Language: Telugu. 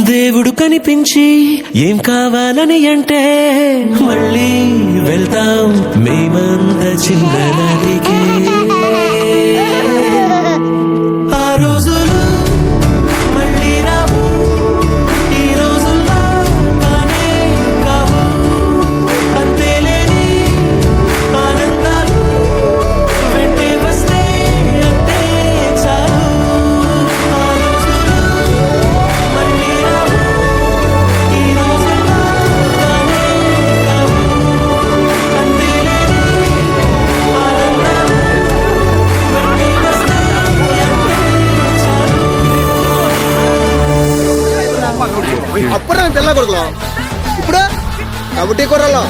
దేవుడు కనిపించి ఏం కావాలని అంటే మళ్ళీ వెళ్తాం మేమంత చిన్ననాటికి. ఆ రోజులు మళ్ళీ రావు, ఈ రోజుల్లో కానే కావు. అంతేలేని ఆనందాలు వెంటే వస్తే అంతే చాలు. ఆ రోజులు మళ్ళీ రావు, ఈ రోజుల్లో కానే కావు. అంతేలేని ఆనందాలు వెంటే వస్తే అంతే చాలు. అప్పుడు తెల్ల కొడుకులో ఇప్పుడు కబడ్డీ కూరలో